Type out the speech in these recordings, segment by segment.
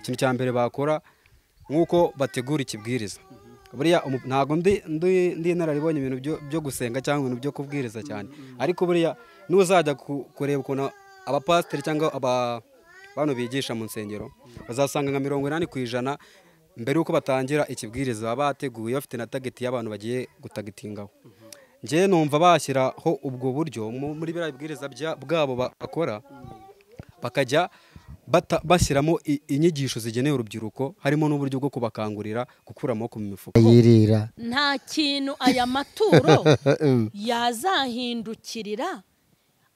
ikintu cya mbere bakora nkuko bategura ikibwiriza buriya ntago ndi nararibonye ibintu byo gusenga cyangwa ibintu byo kubwiriza cyane ariko buriya n'uzajya kureba ukuntu abapasiteri cyangwa abantu bigisha mu nsengero bazasanga nka 80% mbere uko batangira ikibwiriza baba bateguye bafite na target y'abantu bagiye gutagitingaho nje numva bashyiraho ubwo buryo muri biriya bibwiriza bwabo bakora bakajya bashyiramo inyigisho zigenewe urubyiruko harimo n'uburyo bwo kubakangurira gukura amaboko mu mifuka yirira nta kintu aya maturo yazahindukirira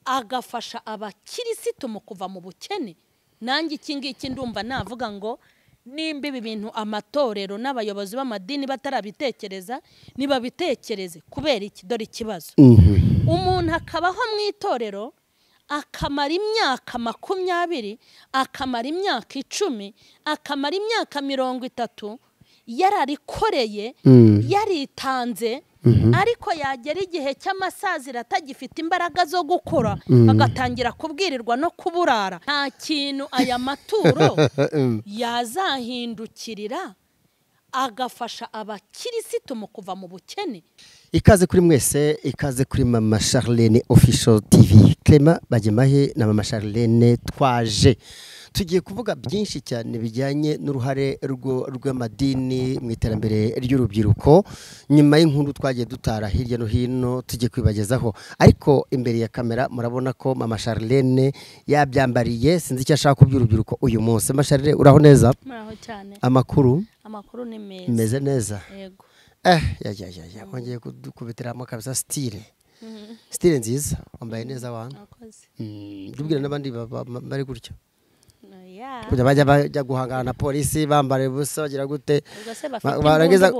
agafasha abakirisitu mu kuva mu bukene nanjye iki ngiki ndumva navuga ngo nimba ibi bintu amatorero n'abayobozi b'amadini batarabitekereza niba bitekereze kubera iki dore ikibazo umuntu akabaho mu itorero akamara imyaka 20 akamara imyaka 10 akamara imyaka 30 yararikoreye yaritanze ariko yagera igihe cy'amasazira atagifite imbaraga zo gukora agatangira kubwirirwa no kuburara nta kintu aya maturo yazahindukirira agafasha abakirisitu mu kuva mu bukene ikaze kuri mwese ikaze kuri Mama Charlene Official TV Clement Bagemahe na Mama Charlene twaje tugiye kuvuga byinshi cyane bijyanye n'uruhare rw'amadini mu iterambere ry'urubyiruko nyuma y'inkuru twagiye dutara hirya no hino tugiye kwibagezaho ariko imbere ya kamera murabona ko Mama Charlene yabyambariye sinzi icyo ashaka kuby'urubyiruko uyu munsi Mama Charlene uraho neza muraho cyane amakuru ni meza meze neza yego ya kongeye kubitiramo kabisa style nziza wambaye neza abantu dubwira n'abandi bari gutyo kujya bajya guhangana na polisi bambare busa bagira gute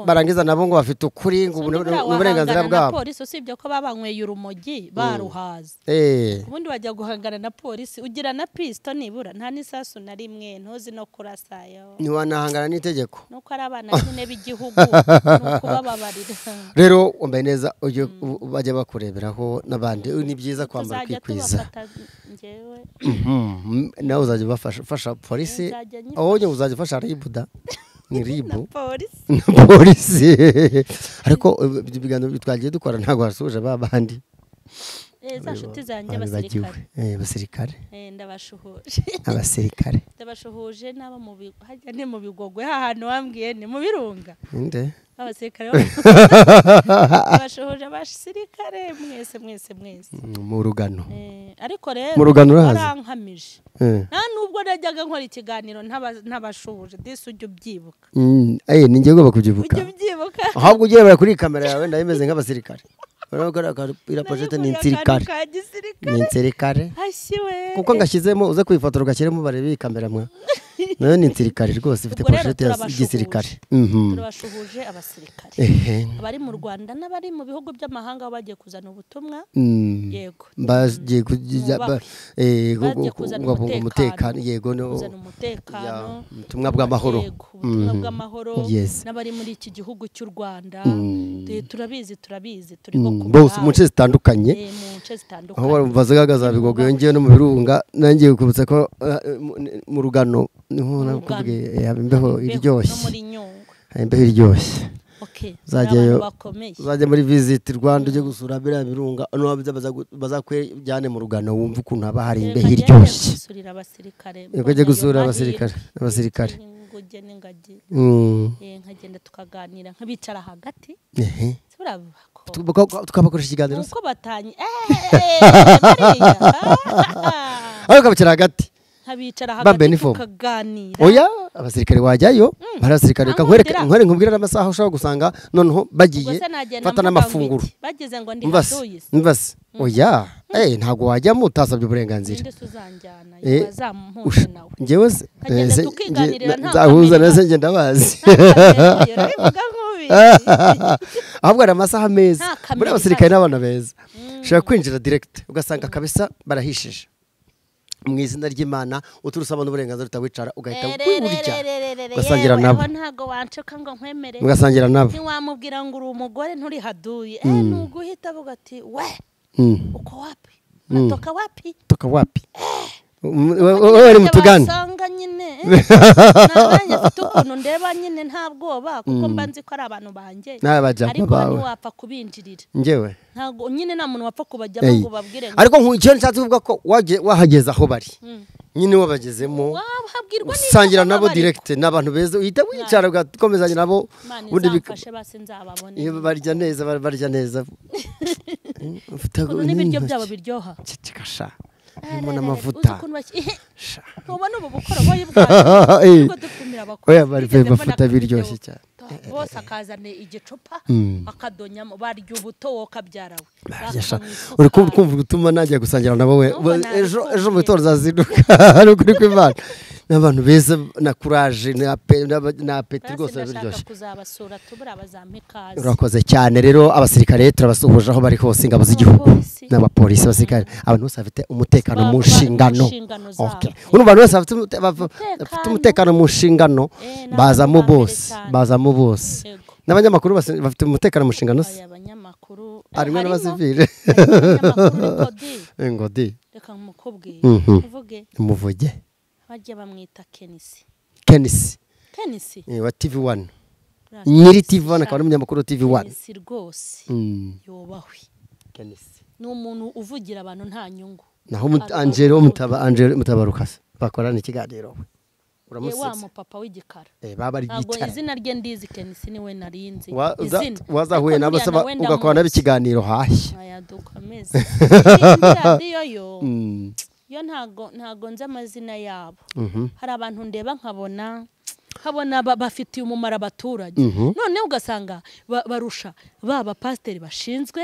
barangiza nabo ngo bafite ukuri ngo uburenganzira bwabo polisi usibye ko babanyweye urumogi baruhaza ubundi bajya guhangana na polisi ugira na pisto nibura nta n'isasu na rimwe ntuzi no kurasayo ntiwanahangana n'itegeko nuko ari abana nyine b'igihugu nuko bababarira rero wambaye neza ujye bajya bakureberaho n'abandi ni byiza kwambara kwikwiza nawe uzajya bafasha polisi aho uzajya ufasha ribuda ni ribu na polisi ariko ibiganiro twagiye dukora ntabwo wasuje babandi za nshuti zanjye abasirikare ndabashuhuje n'aba mu hajya ni mu bigogwe hahantu wambwiye ni mu birunga inde abasirikare bashuhuje abasirikare mwese mu rugano ariko rero mu rugano barankamije nta nubwo najyaga nkora ikiganiro ntabashuhuje disi ujye ubyibuka ni njye ugomba kubyibuka ahubwo ugiye kuri kamera yawe ndabimeze nk'abasirikare ira project ni insirikare kuko ngashyizemo uze kwifotora ugashyiremo barebe kamera mwa nayo ni insirikare rwose ifite project y'igisirikare turabashuhuje abasirikare abari mu Rwanda n'abari mu bihugu by'amahanga bagiye kuzana ubutumwa yego bagiye kuzana umutekano yego no ubutumwa bw'amahoro n'abari muri iki gihugu cy'u Rwanda turabizi turiho bose mu nce zitandukanye aho bazaga bigogo yongeye no mu birunga nangiye kubutsa ko mu rugano niho nakubwiye imbeho iryoshye zajya muri visit Rwanda ujye gusura biriya birunga bazakujyane mu rugano wumva ukuntu haba hari imbeho iryoshye ujye gusura abasirikare nkagenda tukaganira nk'abicara hagati tukabakoresha ikiganiro uko batanye ariko kabicara hagati nkabicara hagati tukaganira oya abasirikare wajyayo barasirikare nkwereke nkubwira amasaha ushaka gusanga noneho bagiye fata n'amafunguro bageze ngo ndi haduye mvase oya ntago wajyamo utasabye uburenganzira njyewe nzahuza nase nge ndabazi ahubwo ari amasaha meza muri abasirikare n'abana beza ushobora kwinjira direct ugasanga kabisa barahishije mu izina ry'Imana uturusaba n'uburenganzira utawicara ugahita wiburya ugasangira nabo ntago wancoka ngo nkwemere ugasangira nabo ntiwamubwira ngo uri umugore nturi haduye nuguhita avuga ati we uko wapi natoka wapi wowe uri mutugane basanga nyine nanjye mfite ukuntu ndeba nyine nta bwoba kuko mba nzi ko ari abantu banjye ariko ntiwapfa kubinjirira njyewe ntabwo nyine nta muntu wapfa kubajyamo ngo babwire ariko nk'icyo nshatse kuvuga ko wahageze aho bari nyine wabagezemo usangira nabo direct n'abantu beza uhita wicara ugakomezanya nabo ubundi bifashe base nzababone barya neza barya neza n'ibiryo byabo biryoha kikasha harimo n'amavuta ubona ubu bukora boye bwawe dupimira abakora bafuta biryoshye cyane bose akazana igicupa akadonyamo barya ubuto wokabyarawe uri kumva gutuma najya gusangira nabo we ejo mu gitondo zazinduka ari kuri kw'Imana n'abantu beza na courage na apeti rwose biryoshye kuzabasura tubura bazampikaze urakoze cyane rero abasirikare turabasuhuje aho bari hose ingabo z'igihugu n'abapolisi abasirikare abantu bose bafite umutekano mu nshingano okay urumva bose bafite umutekano mu nshingano bazamo bose n'abanyamakuru bafite umutekano mu nshingano se abanyamakuru arimo n'abasivile ngodi reka mukubwire umuvuge bajya bamwita Kenisi wa TV1 nyiri TV1 akaba n'umunyamakuru TV1 Kenisi rwose yubahwe Kenisi ni umuntu uvugira abantu nta nyungu naho Angelo Mutabarukasa bakorana ikiganiro uramusetse wa mupapa w'igikara baba ari gitara ntabwo izina rye ndizi Kenisi niwe narinzi izina wazahuye nabo saba ugakorana ikiganiro hahi aya dukomeze radio yo ntago nzi amazina yabo hari abantu ndeba nkabona bafitiye umumaro abaturage noneho ugasanga barusha baba pasiteri bashinzwe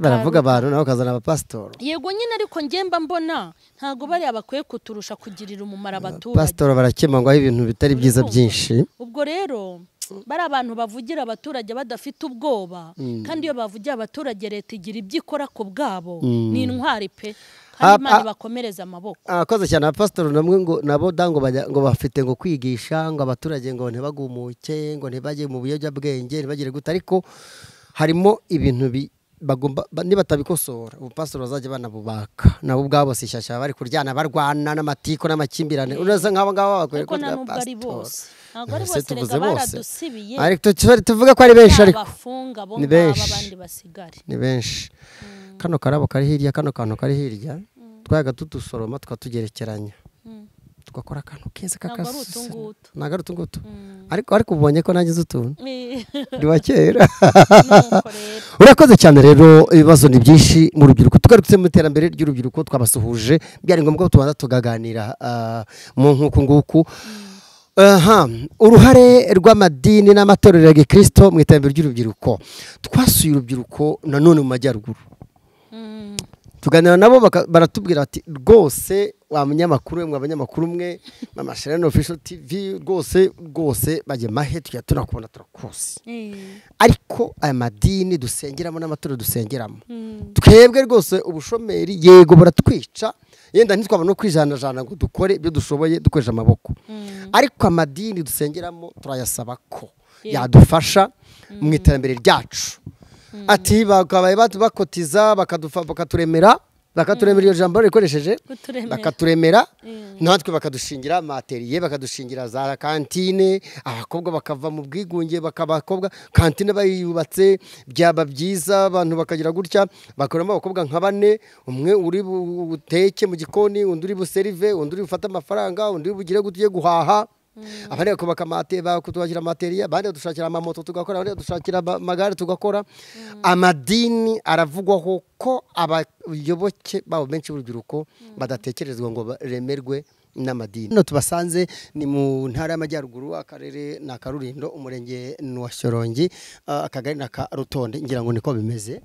baravuga abantu naho kazana abapasitoro yego nyine ariko ngemba mbona ntago bari abakwiye kuturusha kugirira umumaro abaturage pasitoro barakemangwaho ibintu bitari byiza byinshi ubwo rero bari abantu bavugira abaturage badafite ubwoba kandi iyo bavugira abaturage leta igira ibyo ikora ku bwabo ni intwari pe kandi Imana bakomereza amaboko akoze cyane abapasitoro namwe ngo nabo dango ngo bafite ngo kwigisha ngo abaturage ngo ntibagumuke ngo ntibajye mu biyobyabwenge ntibagire gute ariko harimo ibintu bagomba nibatabikosora ubupasitoro bazajya banabubaka nabo ubwabo sishyashya bari kuryana barwana n'amatiko n'amakimbirane urasa nk'abo ngabo bakwiye ko ntabwo ari bose ntabwo ari bose rega baradusibiye ariko tuvuge ko ari benshi ariko bafunga bo abandi basigare ni benshi kano karabo kari hirya kano kantu kari hirya twayaga tudusoroma tukatugerekeranya tugakora akantu keza kakasa ntabwo ari utungutu ariko ubonye ko nanjye utuntu ndi wa kera urakoze cyane rero ibibazo ni byinshi mu rubyiruko tugarutse mu iterambere ry'urubyiruko twabasuhuje byari ngombwa ko tubanza tugaganira mu nkuku nguku uruhare rw'amadini n'amatorero ya gikristo mu iterambere ry'urubyiruko twasuye urubyiruko nanone mu majyaruguru tuganira nabo baratubwira ati rwose wa munyamakuru mwe abanyamakuru mwe Mama Sharlene Official TV rwose bajye mahe tujya tunakubona turakose ariko aya madini dusengeramo n'amatorero dusengeramo twebwe rwose ubushomeri yego buratwica yenda ntitwaba no kwijanajana ngo dukore ibyo dushoboye dukoresha amaboko ariko amadini dusengeramo turayasaba ko yadufasha mu iterambere ryacu ati bakabaye bakotiza bakaturemera iyo jambo rikoresheje bakaturemera natwe bakadushingira materiye bakadushingira za kantine abakobwa bakava mu bwigunge bakabakobwa kantine bayubatse byaba byiza abantu bakagira gutya bakoramo abakobwa nka bane umwe uri buteke mu gikoni undi uri buserive undi uri bufata amafaranga undi uri bugire gutye guhaha abandi bakubaka kutubagira materiya abandi dushakira amamoto tugakora abandi dushakira amagare tugakora amadini aravugwaho ko abayoboke babo benshi b'urubyiruko badatekerezwa ngo baremerwe n'amadini hano tubasanze ni mu ntara y'amajyaruguru akarere na Karurindo umurenge wa Shyorongi akagari na Rutonde ngira ngo niko bimeze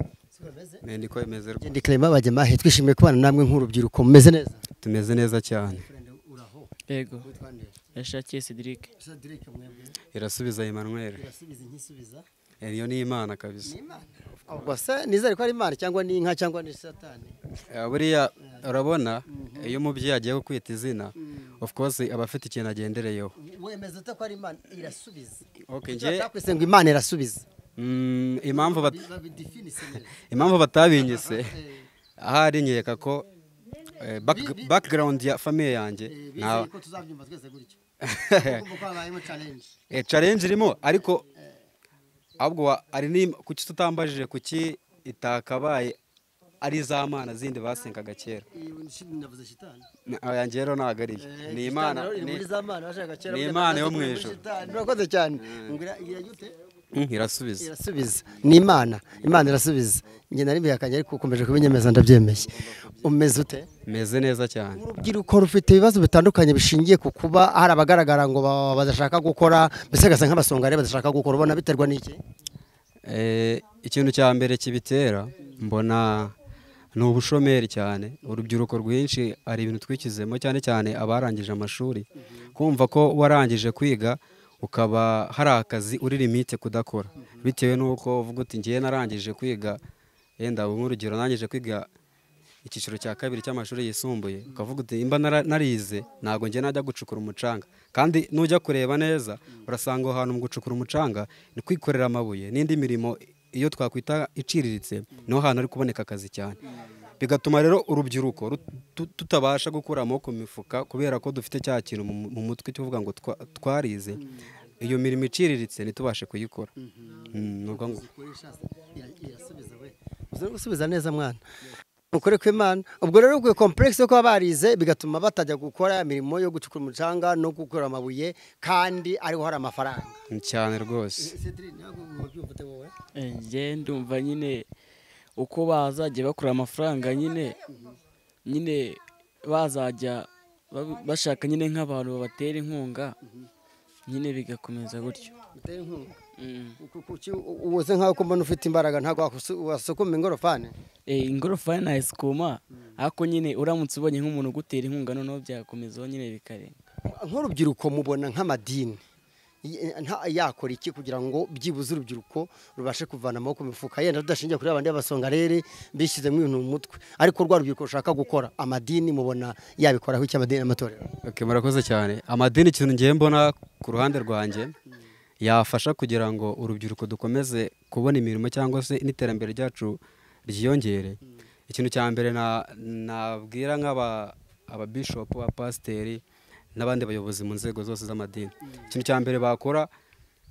niko bimeze ndi Clement Bagemahe twishimiye kubana namwe nk'urubyiruko mumeze neza tumeze neza cyane yego Yashakiye Cedric irasubiza Emmanuel iyo ni Imana kabisa gusa nizere ko ari Imana cyangwa ni inka cyangwa ni Satani buriya urabona iyo umubyeyi agiye kwita izina of course aba afite ikintu agendereyeho wemeza ko ari Imana irasubiza nje takwise ngo Imana irasubiza impamvu batabinyise ahari nkeka ko background ya famiye yanjye nta ko tuzabyumva twese gutyo challenge irimo ariko ahubwo ari kuki tutambajije kuki itakabaye ari za mana zindi basengaga kera yanjye rero ntabwo ari ni imana ni imana yo mu ijuru urakoze cyane irasubiza ni imana irasubiza njye nari mbihakanye ariko ukomeje kubinyemeza ndabyemeye umeze ute meze neza cyane urubyiruko rufite ibibazo bitandukanye bishingiye ku kuba hari abagaragara ngo badashaka gukora mbese gasa nk'abasongare badashaka gukora ubona biterwa n'iki ikintu cya mbere kibitera mbona ni ubushomeri cyane urubyiruko rwinshi hari ibintu twikizemo cyane cyane abarangije amashuri kumva ko warangije kwiga ukaba hari akazi uri limite kudakora bitewe n'uko uvuga uti ngiye narangije kwiga yenda nk'urugero narangije kwiga icyiciro cya kabiri cy'amashuri yisumbuye ukavuga uti imba narize ntabwo ngiye najya gucukura umucanga kandi nujya kureba neza urasanga aho hantu mu gucukura umucanga ni kwikorera amabuye n'indi mirimo iyo twakwita iciriritse niho hantu ari kuboneka akazi cyane bigatuma rero urubyiruko tutabasha gukura amaboko mu mifuka kubera ko dufite cya kintu mu mutwe tuvuga ngo twarize iyo mirimo iciriritse ntitubashe kuyikora gusubiza neza mwana ukore ku Imana ubwo rero ubwo complex yo kuba barize bigatuma batajya gukora imirimo yo gucukura umucanga no gukora amabuye kandi ariho hari amafaranga cyane rwose njye ndumva nyine uko bazajya bakora amafaranga nyine bazajya bashaka nyine nk'abantu babatera inkunga nyine bigakomeza gutyo ubuze nk'aho mbona ufite imbaraga ntabwo wasukuma ingorofani ingorofani nayisukuma ariko nyine uramutse ubonye nk'umuntu ugutera inkunga noneho byakomezaho nyine bikarenga nk'urubyiruko mubona nk'amadini yakora iki kugira ngo byibuze urubyiruko rubashe kuvana amaboko mu mifuka yenda rudashingiye kuri abandi b'abasongarere bishyizemo ibintu mu mutwe ariko rwa rubyiruko rushaka gukora amadini mubona yabikoraho iki amadini n'amatorero murakoze cyane amadini ikintu ngiye mbona ku ruhande rwanjye yafasha kugira ngo urubyiruko dukomeze kubona imirimo cyangwa se n'iterambere ryacu ryiyongere ikintu cya mbere nabwira nk'ababishopu abapasiteri n'abandi bayobozi mu nzego zose z'amadini ikintu cya mbere bakora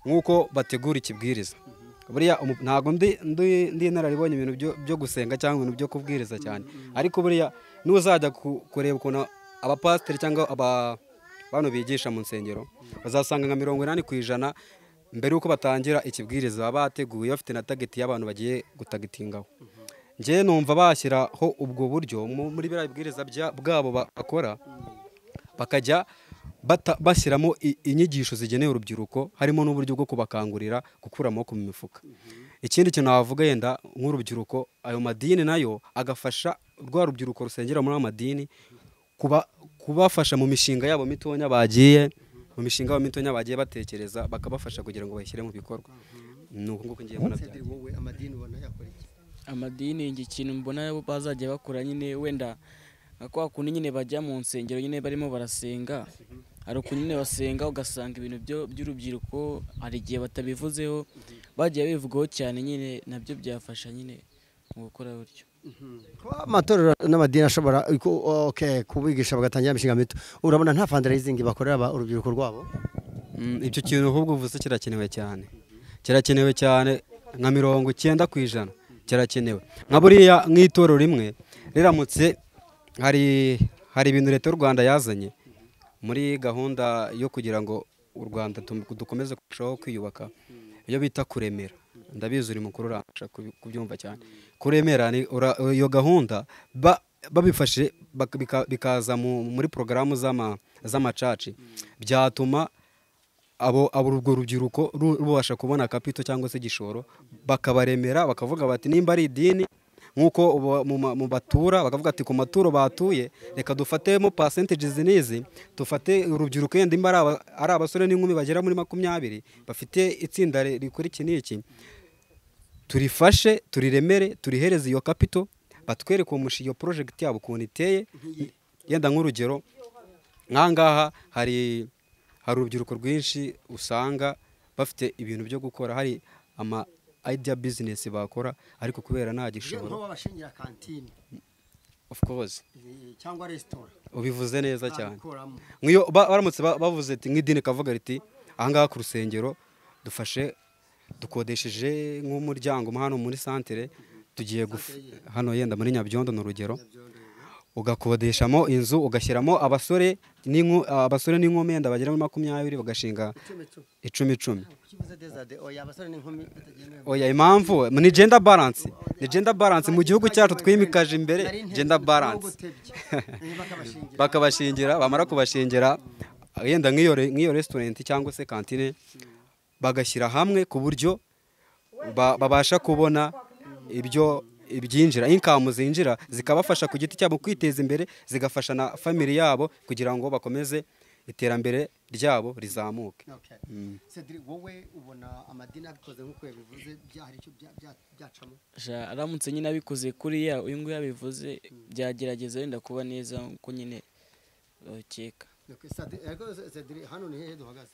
nk'uko bategura ikibwiriza buriya ntabwo ndi inararibonye ibintu byo gusenga cyangwa ibintu byo kubwiriza cyane ariko buriya n'uzajya kureba ukuntu abapasiteri cyangwa abantu bigisha mu nsengero bazasanga nka 80% mbere y'uko batangira ikibwiriza baba bateguye bafite na tageti y'abantu bagiye gutagitingaho njye numva bashyiraho ubwo buryo muri biriya bibwiriza bwabo bakora bakajya bashyiramo inyigisho zigenewe urubyiruko harimo n'uburyo bwo kubakangurira gukura amaboko mu mifuka ikindi kintu navuga yenda nk'urubyiruko ayo madini nayo agafasha rwa rubyiruko rusengera muri amadini kubafasha mu mishinga yabo mitonya bagiye batekereza bakabafasha kugira ngo bayishyire mu bikorwa ni uko nguko ngiye mbona amadini ikintu mbona bazajya bakora nyine wenda kwa kundi nyine bajya mu nsengero nyine barimo barasenga hari ukuntu nyine basenga ugasanga ibintu by'urubyiruko hari igihe batabivuzeho bagiye bivugaho cyane nyine nabyo byafasha nyine mu gukora gutyo amatorero n'amadini ashobora kubigisha bagatangira imishinga mito urabona nta fundraising bakorera urubyiruko rwabo icyo kintu ahubwo uvuze kirakenewe cyane nka 90% kirakenewe nka buriya nk'itorero rimwe riramutse hari ibintu leta y'u Rwanda yazanye muri gahunda yo kugira ngo u Rwanda dukomeze kurushaho kwiyubaka iyo bita kuremera ndabizi uri mukuru urabasha kubyumva cyane kuremera ni iyo gahunda babifashe bikaza muri porogaramu z'amacaci byatuma urwo rubyiruko rubasha kubona kapito cyangwa se igishoro bakabaremera bakavuga bati nimba ari idini nk'uko mu batura bakavuga ati ku maturo batuye reka dufatemo percentages n'izi dufate urubyiruko yenda imba ari abasore n'inkumi bagera muri 20 bafite itsinda rikora iki n'iki turifashe turiremere turihereze iyo capital batwereke iyo project yabo ukuntu iteye yenda nk'urugero nkangaha hari urubyiruko rwinshi usanga bafite ibintu byo gukora hari idea business bakora ariko kubera nta gishoro of course cyangwa resitora ubivuze neza cyane babikoramo. nk'iyo baramutse bavuze ati nk'idini kavuga riti ahangaha ku rusengero dufashe dukodesheje nk'umuryango hano muri santere tugiye hano yenda muri Nyabyondo ni urugero ugakodeshamo inzu ugashyiramo abasore n'inkumi yenda bagera muri 20 bagashinga 10 oya impamvu ni gender balance mu gihugu cyacu twimikaje imbere gender balance bakabashingira bamara kubashingira yenda nk'iyo restaurant cyangwa se kantine bagashyira hamwe ku buryo babasha kubona ibyinjira income zinjira zikabafasha ku giti cyabo kwiteza imbere zigafasha na family yabo kugira ngo bakomeze iterambere ryabo rizamuke. Cedric wowe ubona amadini abikoze nk'uko yabivuze byahari icyo byacamo aramutse nyine abikoze kuri ya uyu nguyu yabivuze byagerageza wenda kuba neza uko nyine bakeka. Cedric hano ni hehe duhagaze?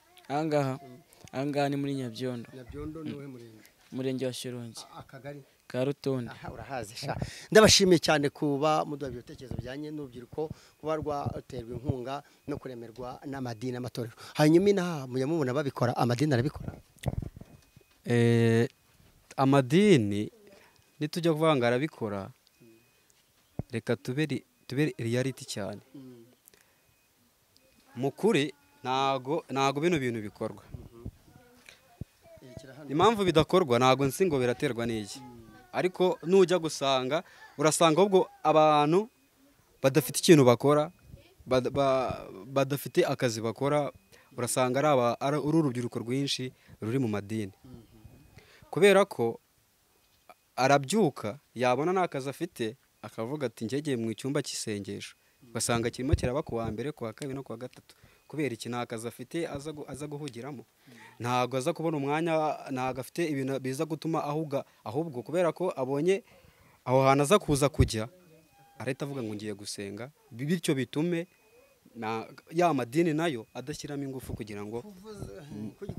Ahangaha ni muri Nyabyondo. Nyabyondo ni we murenge wa Shyorongi akagari ka Rutonde. Urahazi sha ndabashimiye cyane kuba muduha ibitekerezo bijyanye n'urubyiruko kuba rwaterwa inkunga no kuremerwa n'amadini n'amatorero. Hanyuma inaha muyamubona babikora amadini arabikora amadini nitujya kuvuga ngo arabikora reka tube reality cyane mukuri ntago bino bintu bikorwa. Impamvu bidakorwa ntago nsi ngo biraterwa n'iki ariko nujya gusanga urasanga ahubwo abantu badafite ikintu bakora badafite akazi bakora urasanga ari urubyiruko rwinshi ruri mu madini kubera ko arabyuka yabona n'akazi afite akavuga ati ngegeye mu cyumba cy'isengesho ugasanga kirimo kiraba ku wa mbere ku wa kabiri no ku wa gatatu kubera iki nakazi afite aza guhugiramo ntago aza kubona umwanya ntago afite ibintu biza gutuma ahubwo kubera ko abonye aho hantu aza kuza kujya arahita avuga ngo ngiye gusenga bityo bitume ya madini nayo adashyiramo ingufu kugira ngo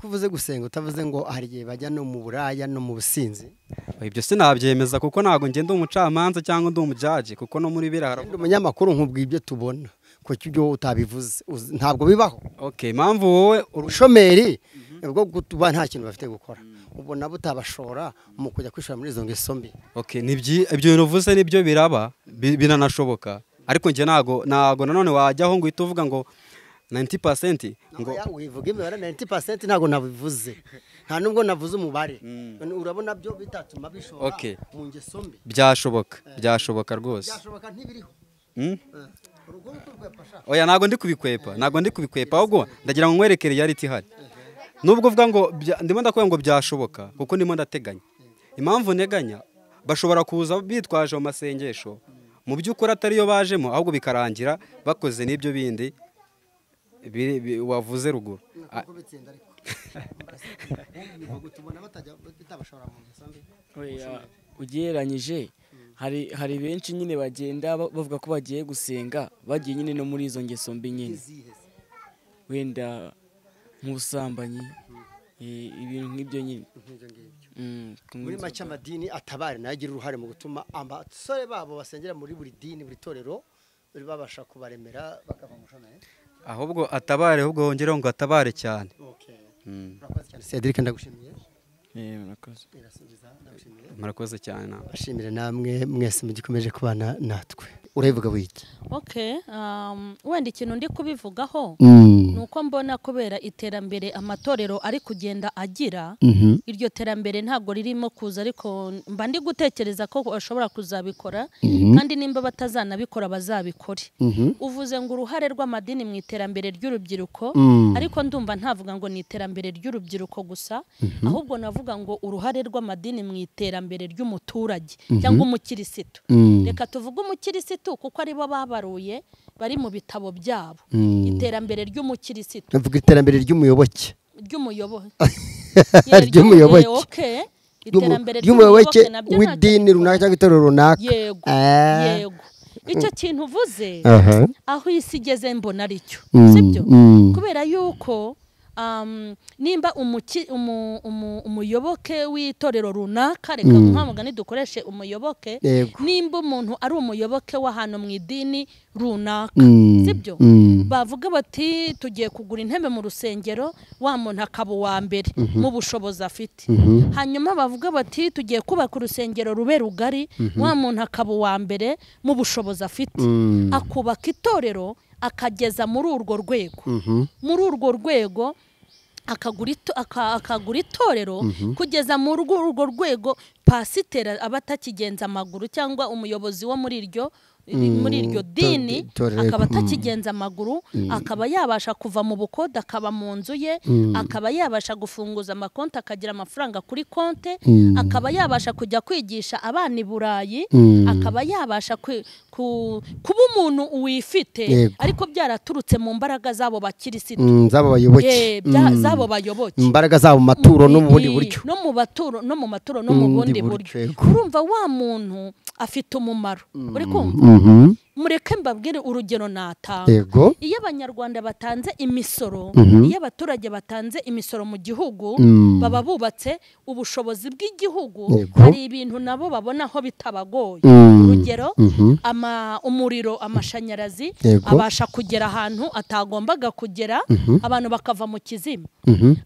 kuvuze gusenga utavuze ngo hari igihe bajya no mu buraya no mu businzi. Ibyo sinabyemeza kuko ntago ngenda umucamanza cyangwa ndi umujaji kuko no muri birahara umunyamakuru nkubwiye ibyo tubona ko cyo utabivuze ntabwo bibaho. Okay impamvu wowe urushomeri ubwo kutuba nta kintu bafite gukora ubona butabashora mu kujya kwishora muri izo ngeso mbi. Okay ibyo bintu uvuze nibyo biraba binanashoboka ariko nje nago nanone wajyaho ngo uhita uvuga ngo 90% ngo wivuga imibare 90% ntago nabivuze nta nubwo navuze umubare urabona byo bitatuma bishora mu ngeso mbi. byashoboka rwose byashoboka ntibiriho. Oya ntago ndi kubikwepa ahubwo ndagira ngo nkwereke reality ihari nubwo uvuga ngo ndimo ndakubwira ngo byashoboka kuko ndimo ndateganya impamvu nteganya bashobora kuza bitwaje mu masengesho mu by'ukuri atariyo bajemo ahubwo bikarangira bakoze n'ibyo bindi wavuze ruguru. Ugereranyije hari benshi nyine bagenda bavuga ko bagiye gusenga bagiye nyine no muri izo ngeso mbi nyine wenda nk'ubusambanyi ibintu nk'ibyo nyine. Muri make amadini atabare nagira uruhare mu gutuma abasore babo basengera muri buri dini buri torero babasha kubaremera bakava mu shomeri ahubwo atabare ahubwo hongeraho ngo atabare cyane. Cedric ndagushimiye. Murakoze cyane bashimire namwe mwese mugikomeje kubana natwe urabivuga wiki. Wenda ikintu ndi kubivugaho nuko mbona kubera iterambere amatorero ari kugenda agira iryo terambere ntabwo ririmo kuza ariko mba ndi gutekereza ko bashobora kuzabikora kandi nimba batazanabikora bazabikore. Uvuze ngo uruhare rw'amadini mu iterambere ry'urubyiruko ariko ndumva ntavuga ngo ni iterambere ry'urubyiruko gusa ahubwo navuga ngo uruhare rw'amadini mu iterambere ry'umuturage cyangwa umukirisitu. Reka tuvuge umukirisitu kuko aribo babaruye bari mu bitabo byabo iterambere ry'umukirisitu navuga iterambere ry'umuyoboke ry'umuyoboke w'idini runaka cyangwa itorero runaka. Yego icyo kintu uvuze aho isi igeze mbona aricyo sibyo kubera yuko nimba umuyoboke w'itorero runaka, reka nk'amugani dukoreshe umuyoboke, nimba umuntu ari umuyoboke w'ahantu mu idini runaka, sibyo bavuga bati tugiye kugura intebe mu rusengero, wa muntu akaba uwa mbere mu bushobozi afite. Hanyuma bavuga bati tugiye kubaka urusengero rube rugari, wa muntu akaba uwa mbere mu bushobozi afite. Akubaka itorero akageza muri urwo rwego, muri urwo rwego akagura itorero kugeza muri urwo rwego pasiteri aba atakigenza amaguru, cyangwa umuyobozi wo muri iryo dini akaba atakigenza amaguru, akaba yabasha kuva mu bukode akaba mu nzu ye, akaba yabasha gufunguza amakonti akagira amafaranga kuri konte, akaba yabasha kujya kwigisha abana i Burayi, akaba yabasha kuba umuntu wifite, ariko byaraturutse mu mbaraga zabo bakirisitu, zabo bayoboke, imbaraga zabo mu maturo no mu bundi buryo, no mu maturo no mu bundi buryo. Urumva wa muntu afite umumaro, uri kumva? Mureke mbabwire urugero natanga. Iyo abanyarwanda batanze imisoro, iyo abaturage batanze imisoro mu gihugu, baba bubatse ubushobozi bw'igihugu, hari ibintu nabo babona aho bitabagoye. Urugero, umuriro, amashanyarazi abasha kugera ahantu atagombaga kugera, abantu bakava mu kizima.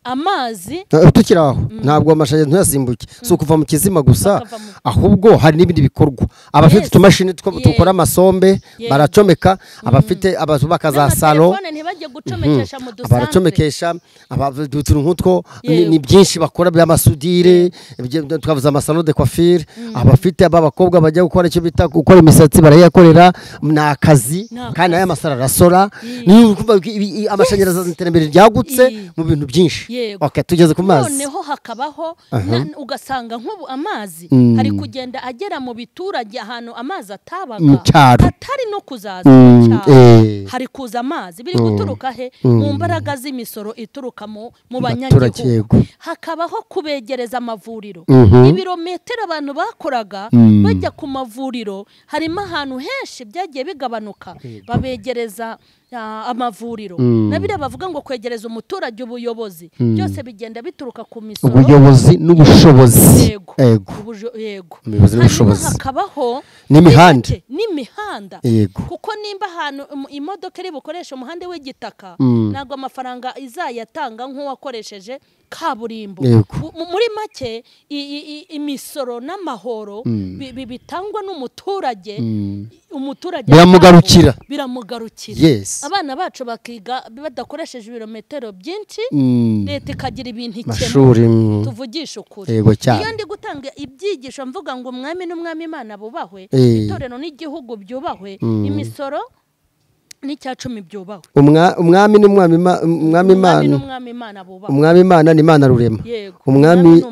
Amazi tukiri aho, ntabwo amashanyarazi ntuyasimbuke, si ukuva mu kizima gusa, ahubwo hari n'ibindi bikorwa. Abafite utumashini tukora amasombe baracomeka, abafite abazubaka za salo baracomekesha, utuntu nk'utwo ni byinshi bakora by'amasudire, twavuze amasalo de coiffure. Abafite abakobwa bajya gukora icyo bita gukora imisatsi barayakorera, ni akazi kandi aya masaro arasora. Amashanyarazi iterambere ryagutse mu bintu byinshi. Tugeze ku mazi, noneho hakabaho ugasanga nk'ubu amazi hari kugenda agera mu biturage ahantu amazi atabaga, atari no kuzaza hari kuza amazi, biri guturuka he? Mu mbaraga z'imisoro ituruka mu banyagihugu. Hakabaho kubegereza amavuriro, ibirometero abantu bakoraga bajya ku mavuriro, harimo ahantu henshi byagiye bigabanuka, babegereza amavuriro. Nabire bavuga ngo kwegereza umuturage ubuyobozi, byose bigenda bituruka ku misoro, ubuyobozi n'ubushobozi. Yego. Hakabaho n'imihanda, kuko nimba ahantu imodoka iri bukoresha umuhanda w'igitaka, ntabwo amafaranga izayatanga nk'uwakoresheje kaburimbo. Muri make imisoro n'amahoro bitangwa n'umuturage, umuturage biramugarukira. Abana bacu bakiga badakoresheje ibirometero byinshi, leta ikagira ibintu ikemura, tuvugisha ukuri. Iyo ndi gutanga ibyigisho mvuga ngo umwami n'umwami Imana bubahwe, itorero n'igihugu byubahwe, imisoro n'Icyacumi byubahwe. Umwami n'umwami Imana bubahwe. Umwami Imana ni Imana rurema, umwami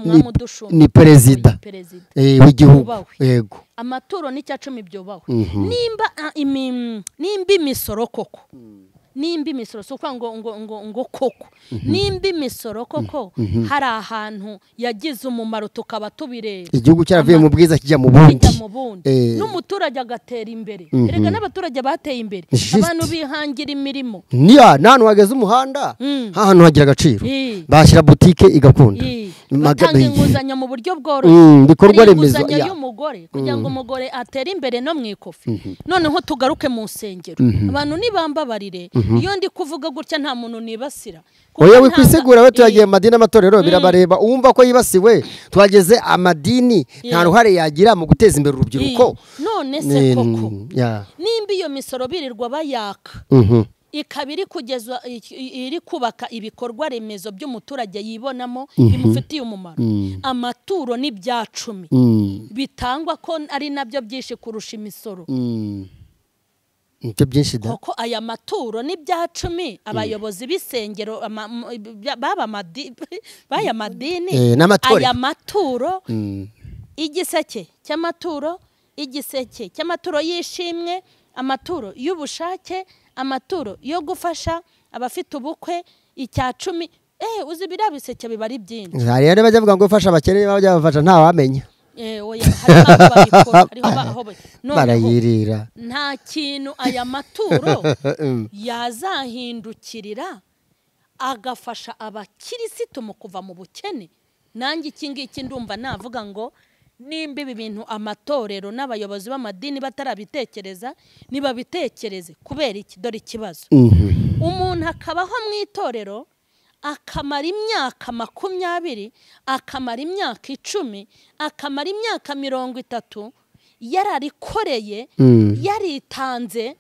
ni perezida w'igihugu. Yego. Amaturo n'Icyacumi byubahwe. Nimba imisoro koko, nimba imisoro so kwa ngo koko, nimba imisoro koko hari ahantu yagize umumaro tukaba tubireba, igihugu cyaravuye mu bwiza kijya mu bundi, n'umuturage agatera imbere. Erega n'abaturage bateye imbere, abantu bihangira imirimo. N'ahantu hageze umuhanda, ahantu hagira agaciro, bashyira butike igakunda, batanga inguzanyo mu buryo bworoshye, bikorwa remezo y'umugore kugira ngo umugore atere imbere no mu ikofi. Noneho tugaruke mu nsengero, abantu nibambabarire, iyo ndi kuvuga gutya nta muntu nibasira. Oya wikwisegura, we turagiye amadini amatorero birabareba, uwumva ko yibasiwe, twageze amadini nta ruhare yagira mu guteza imbere urubyiruko. None se koko nimba iyo misoro birirwa bayaka, ikaba iri kubaka ibikorwa remezo by'umuturage yibonamo bimufitiye umumaro, amaturo n'Ibyacumi bitangwa ko ari nabyo byinshi kurusha imisoro. Koko aya maturo n'Ibyacumi abayobozi b'isengero b'aya madini, aya maturo, igiseke cy'amaturo y'ishimwe, amaturo y'ubushake, amaturo yo gufasha abafite ubukwe, Icyacumi. Uzi biriya biseke biba ari byinshi. Hari rero bajya bavuga ngo ufasha abakene, bajya bafasha nta wamenya. Barayirira. Nta kintu aya maturo yazahindukirira agafasha abakirisitu mu kuva mu bukene. Nanjye iki ngiki ndumva navuga ngo nimba ibi bintu amatorero n'abayobozi b'amadini batarabitekereza nibabitekereze. Kubera iki? Dore ikibazo. Umuntu akabaho mu itorero akamara imyaka 20, akamara imyaka 10, akamara imyaka 30 yararikoreye, yaritanze,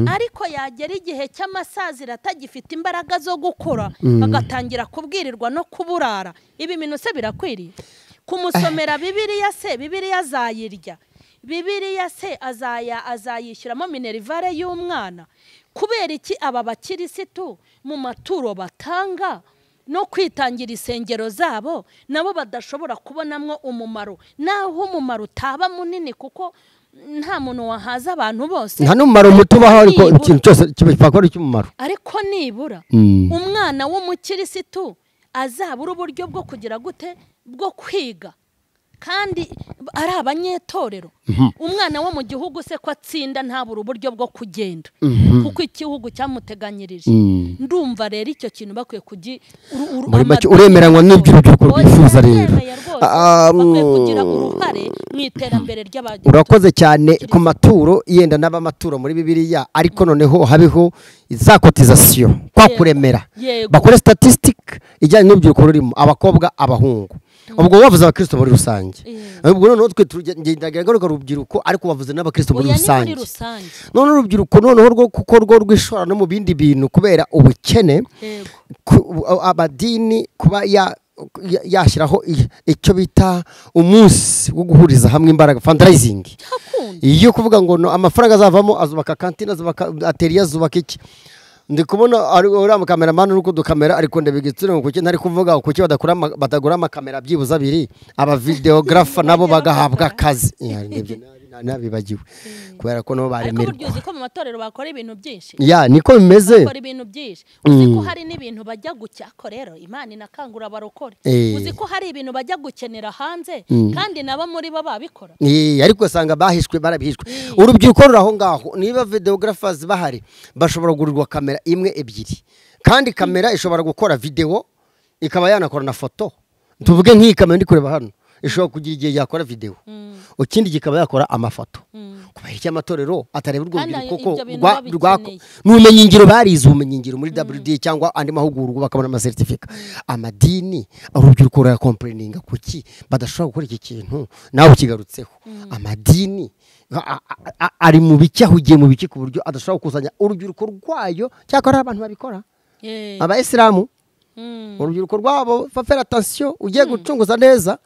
ariko yagera igihe cy'amasaziro atagifite imbaraga zo gukora, agatangira kubwirirwa no kuburara. Ibi bintu se birakwiriye? Kumusomera Bibiliya se, Bibiliya azayirya, Bibiliya se azayishyuramo minerivare y'umwana. Kubera iki aba bakirisitu mu maturo batanga no kwitangira isengero zabo nabo badashobora kubonamwo umumaro? Naho umumaro utaba munini, kuko nta muntu wahaza abantu bose, nta n'umumaro muto ubaho, ariko ikintu cyose kibakora cy'umumaro. Ariko nibura umwana w'umukirisitu azabura uburyo bwo kugira gute, bwo kwiga, kandi ari abanyetorero. Umwana wo mu gihugu se ko atsinda ntabura uburyo bwo kugenda, kuko igihugu cyamuteganyirije. Ndumva rero icyo kintu bakwiye uremeranywa n'urubyiruko rwifuza rero. Bakwiye kugira uruhare mu iterambere ry'abagiye. Urakoze cyane ku maturo, yenda n'abamaturo muri Bibiliya, ariko noneho habeho za cotisation kwa kuremera, bakore statistique ijyanye n'urubyiruko rurimo, abakobwa, abahungu. Ubwo bavuze abakristo muri rusange. Ubwo noneho twe tugendaga garuka urubyiruko, ariko bavuze n'abakristo muri rusange. None urubyiruko noneho rwo kuko rwo rwishora no mu bindi bintu kubera ubukene, abadini kuba yashyiraho icyo bita umunsi wo guhuriza hamwe imbaraga, fundraising. Iyo kuvuga ngo amafaranga azavamo azubaka kantina, azubaka atelier, azubaka iki. Ndi kubona ari uriya cameraman nuko dukamera, ariko ndabigitsira kuko ntari kuvuga kuki batagura amakamera byibuza abiri, aba videographer nabo bagahabwa akazi. Nabibagiwe kubera ko no baremerwa. Ariko buryo ko mu matorero bakora ibintu byinshi. Niko bimeze. Bakora ibintu byinshi. Uzi ko hari n'ibintu bajya gucyako rero Imana inakangura barokore. Uzi ko hari ibintu bajya gukenera hanze, kandi nabo muri bo babikora. Ariko usanga bahishwe, barabihishwe. Urubyiruko ruraho ngaho, niba videographers bahari bashobora kugurirwa kamera imwe ebyiri, kandi kamera ishobora gukora video ikaba yanakora na foto. Tuvuge nk'iyi kamera ndi kureba hano ishobora kugira igihe yakora video, ukindi gikaba yakora amafoto. Kubera iki amatorero atareba urwo rubyiruko n'ubumenyi ngiro barize ubumenyi ngiro muri WD cyangwa andi mahugurwa bakabona ama certificate. Amadini urubyiruko rura complaininga kuki badashobora gukora iki kintu, nawe ukigarutseho. Amadini ari mu biki, ahugiye mu biki ku buryo adashobora kusanya urubyiruko rwayo, cyakora abantu babikora. Abayisilamu urubyiruko rwabo faire attention, ugiye gucunguza neza,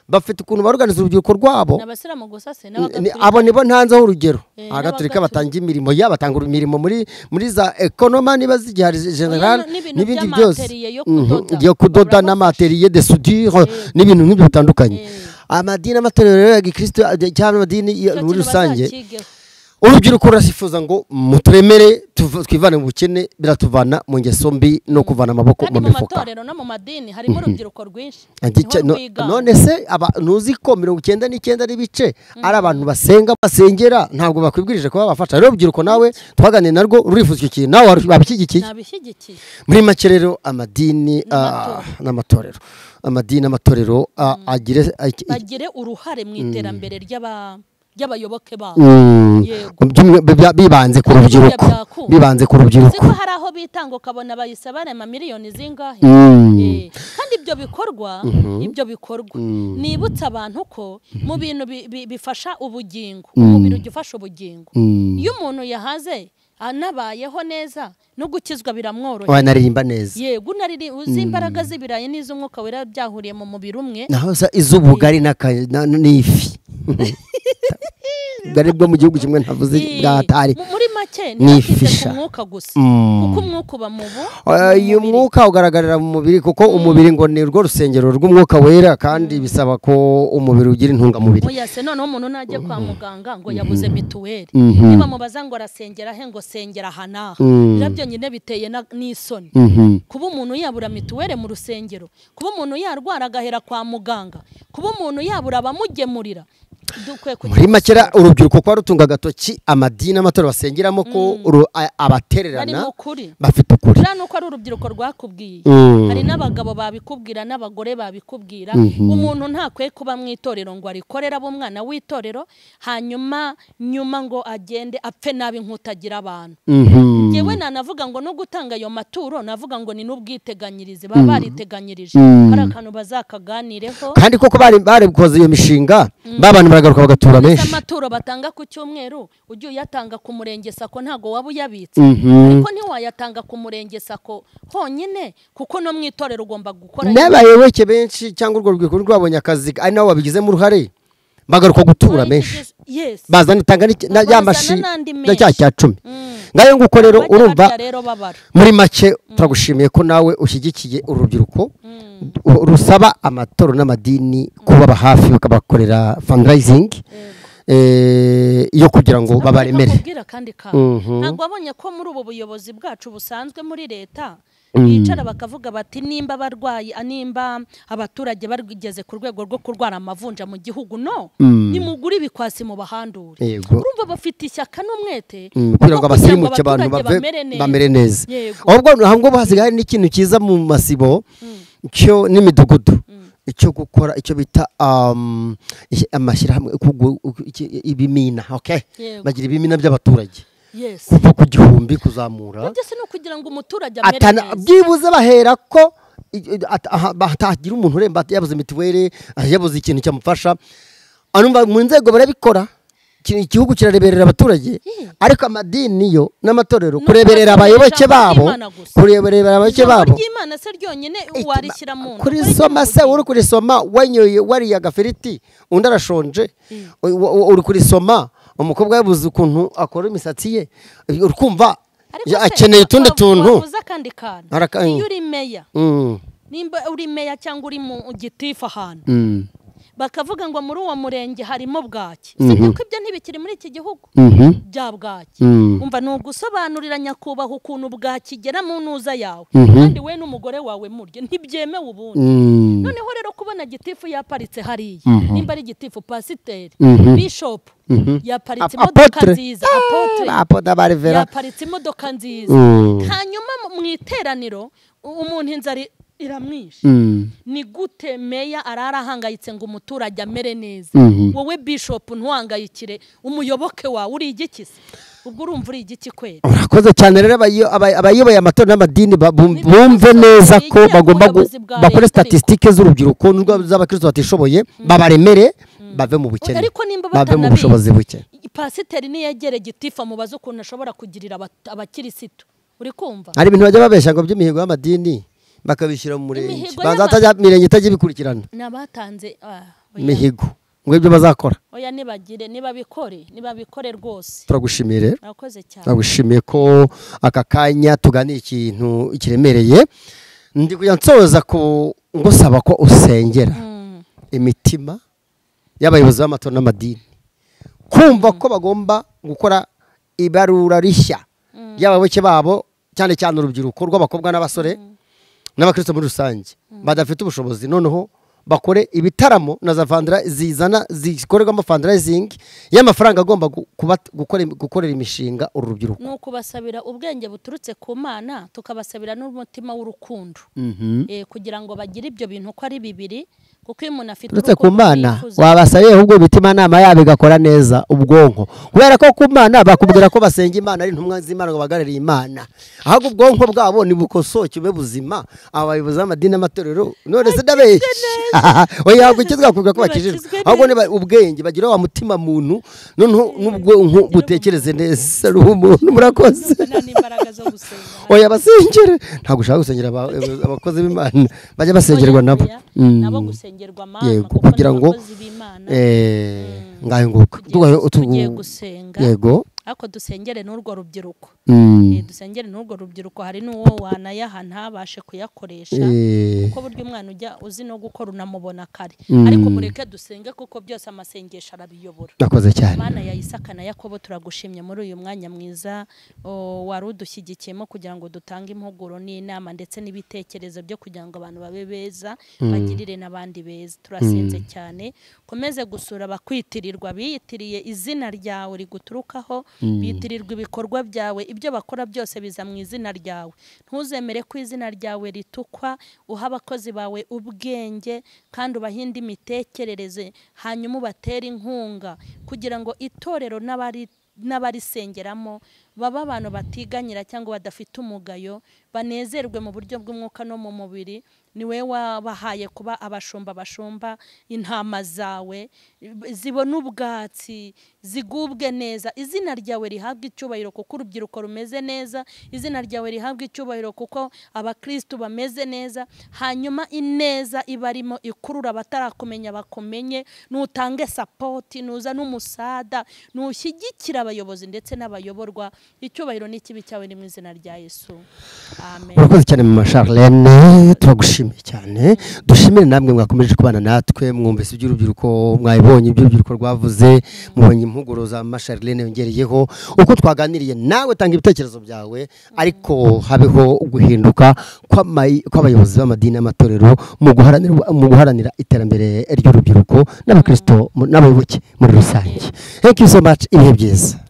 bafite ukuntu baruganiza urubyiruko rwabo. N'abasiramu gusa se abo nibo ntanzeho urugero. Agaturika batanga imirimo, batanga imirimo muri za economy, niba zigihari general, n'ibindi byose yo kudoda n'amateriye de soudure n'ibintu nk'ibyo bitandukanye. Amadini amatorero ya Gikristo cyangwa amadini muri rusange, urubyiruko rurasifuza ngo muturemere twivane mu bukene, biratuvana mu ngeso mbi no kuvana amaboko mu mifuka. Mu matorero no mu madini harimo urubyiruko rwinshi. None se nuzi ko 99 n'ibice ari abantu basengera, ntabwo bakwibwirije kuba bafasha. Rero urubyiruko nawe twaganire narwo rurifuza iki, nawe babishyigikiye. Muri make rero amadini n'amatorero, amadini n'amatorero agire uruhare mu iterambere ry'abayoboke babo. Bibanze ku rubyiruko. Siko hari aho bitanga ukabona bayise barema miliyoni zingahe. Kandi ibyo bikorwa nibutsa abantu ko mu bintu bifasha ubugingo, umubiri ugifasha ubugingo. Iyo umuntu yahaze anabayeho neza no gukizwa biramworoheye. Wanaririmba neza. Yego uzi imbaraga z'ibirayi n'iz'umwuka wera byahuriye mu mubiri umwe. Naho iz'ubugari n'ifi. Gari bwo mu gihugu kimwe ntavuze bwatari. Muri make nifisha umwuka gusa, kuko umwuka uba mu uyu mwuka ugaragarira mu mubiri, kuko umubiri ngo ni rwo rusengero rw'umwuka wera, kandi bisaba ko umubiri ugira intungamubiri. Oya se noneho umuntu najye kwa muganga ngo yabuze mituweli, niba mubaza ngo arasengera he, ngo sengera hanaha, birabyo nyine biteye n'isoni. Kuba umuntu yabura mituweli mu rusengero, kuba umuntu yarwara agahera kwa muganga, kuba umuntu yabura abamugemurira, dukwiye kugira muri makera urubyiruko kwa rutunga agatoki amadini amatora basengeramo ko abatererana barimo ukuri bafite ukuri rero nuko ari urubyiruko rwakubwiye hari n'abagabo babikubwira n'abagore babikubwira umuntu ntakwiye kuba mu itorero ngo arikorera abo mwana w'itorero hanyuma nyuma ngo agende apfe nabi nk'utagira abantu yewe nanavuga ngo no gutanga ayo maturo navuga ngo ni n'ubwiteganyirize baba bariteganyirije hari akantu bazakaganireho kandi koko bari koze iyo mishinga babana baragaruka bagatura menshi amaturo batanga ku cyumweru ujye uyatanga ku murenge sako ntago waba uyabitse ariko ntiwayatanga ku murenge sako honyine kuko no mu itorero ugomba gukora n'abayoboke benshi cyangwa urwo rwego rwabonye akazi ari nabo babigizemo uruhare bagaruka gutura menshi bazana itanga n'yamashi cya 10 ngayo nguko rero urumva muri make turagushimiye ko nawe ushyigikiye urubyiruko rusaba amatoro n'amadini kubaba hafi bakabakorera fundraising yo kugira ngo babaremere ntabwo wabonye ko muri ubu buyobozi bwacu busanzwe muri leta bicara bakavuga bati nimba abarwayi nimba abaturage barigeze ku rwego rwo kurwara amavunja mu gihugu nimugure ibikwasi mu bahandure urumva bafite ishyaka n'umwete kugira ngo abasirimuke abantu bamere neza ahubwo hasigaye n'ikintu kiza mu masibo cyo n'imidugudu icyo gukora icyo bita amashyirahamwe ibimina bagira ibimina by'abaturage kuva ku gihumbi kuzamura ndetse no kugira ngo umuturage amere neza byibuze bahera ko batagira umuntu uremba yabuze mituweli yabuze ikintu cyamufasha mu nzego barabikora igihugu kirareberera abaturage ariko amadini yo n'amatorero kureberera abayoboke babo kureberera abayoboke babo ry'Imana se ryonyine warishyira mu kuri soma se uri kurisoma wanyoye wariya gafiriti undi arashonje uri kurisoma umukobwa yabuze ukuntu akora imisatsi ye urkumva akeneye utundi tuntu iyo uri meya nimba uri meya cyangwa uri mu gitifu ahantu bakavuga ngo muri uwo murenge harimo bwaki sibyo ko ibyo ntibikiri muri iki gihugu bya bwaki umva ni ugusobanurira nyakubahwa ukuntu bwakigera mu ntuza yawe kandi we n'umugore wawe murye ntibyemewe ubundi noneho rero kubona gitifu yaparitse hariya nimba ari gitifu pasiteri bishopu yaparitse imodoka nziza yaparitse imodoka nziza hanyuma mu iteraniro umuntu inzara iramwishe ni gute meya ararahangayitse ngo umuturage amere neza wowe bishop ntuhangayikire umuyoboke wawe uri igikise ubwo urumva uri igiki kwera urakoze cyane rero abayoboye amatora n'amadini bumve neza ko bagomba bakora statistike z'urubyiruko z'abakristo batishoboye babaremere bave mu bukene bave mu bushobozi buke pasiteri niyegere gitifa mubaze ukuntu ashobora kugirira abakirisitu uri kumva hari ibintu bajya babeshya ngo by'imihigo y'amadini bakabishyira mu murenge bazatajya mirenge itajya bikurikirana nabatanze imihigo ngo ibyo bazakora oya nibabikore rwose turagushimiye rero urakoze cyane turagushimiye ko aka kanya tuganira ikintu kiremereye ndi kujya nsoza ko ngusaba ko usengera imitima y'abayobozi b'amatora n'amadini kumva ko bagomba gukora ibarura rishya y'abayoboke babo cyane cyane urubyiruko rw'abakobwa n'abasore n'abakristo muri rusange badafite ubushobozi noneho bakore ibitaramo na za zizana zikorerwamo fundraising y'amafaranga agomba gukorera imishinga uru rubyiruko no kubasabira ubwenge buturutse ku Mana tukabasabira n'umutima w'urukundo kugira ngo bagire ibyo bintu ko ari bibiri kuko iyo umuntu afite uretse ku Mana wabasabiye ahubwo imitima nama yabo igakora neza ubwonko kubera ko ku Mana bakubwira ko basenga Imana ari intumwa z'Imana ngo bagararire Imana ahubwo ubwonko bwabo ni bukosoke ube buzima abayobozi b'amadini n'amatorero none se ndabeshya oya gukizwa kuvuga ko bakijijwe ahubwo ne ubwenge bagira wa mutima muntu noneho n'ubwonko butekereze neza umuntu murakoze oya basengere ntabwo ushaka gusengera abakozi b'Imana bajya basengerwa nabo kugira ngo ngayo nguko tugiye gusenga yego ariko dusengere n'urwo rubyiruko Mm. dusengere n'urwo rubyiruko hari n'uwo wanayaha ntabashe kuyakoresha kuko burya umwana ujya uzi no gukora unamubona kare ariko mureke dusenge kuko byose amasengesho arabiyobora. Nakoze cyane. Mana ya Isaka na Yakobo turagushimye muri uyu mwanya mwiza wari udushyigikiyemo kugira ngo dutange impuguro n'inama ndetse n'ibitekerezo byo kugira ngo abantu babe beza bagirire n'abandi beza. Turasenze cyane komeze gusura bakwitirirwa biyitiriye izina ryawe riguturukaho bitirirwa ibikorwa byawe ibyo bakora byose biza mu izina ryawe. Ntuzemere ko izina ryawe ritukwa, uha abakozi bawe ubwenge kandi ubahinde imitekerereze hanyuma ubatera inkunga kugira ngo itorero n'abarisengeramo baba abantu batiganyira cyangwa badafite umugayo banezerwe mu buryo bw'umwuka no mu mubiri. Niwe wabahaye kuba abashumba intama zawe zibona ubwatsi zigubwe neza. Izina ryawe rihabwa icyubahiro kuko urubyiruko rumeze neza, izina ryawe rihabwa icyubahiro kuko abakristo bameze neza, hanyuma ineza ibarimo ikurura batarakumenya bakumenye. Nutange support, nuza n'umusada, nushyigikira abayobozi ndetse n'abayoborwa. Icyubahiro n'ikibi cyawe ni mu izina rya Yesu, amen. Urakoze cyane Mama Charlene, turagushimiye cyane. Dushimire namwe mwakomeje kubana natwe, mwumvise iby'urubyiruko, mwabonye iby'urubyiruko rwavuze, mubonye impuguro za Mama Charlene yongereyeho uko twaganiriye. Nawe tanga ibitekerezo byawe, ariko habeho guhinduka kw'abayobozi b'amadini n'amatorero mu guharanira iterambere ry'urubyiruko n'abakristo n'abayoboke muri rusange. Thank you so much. Ibihe byiza.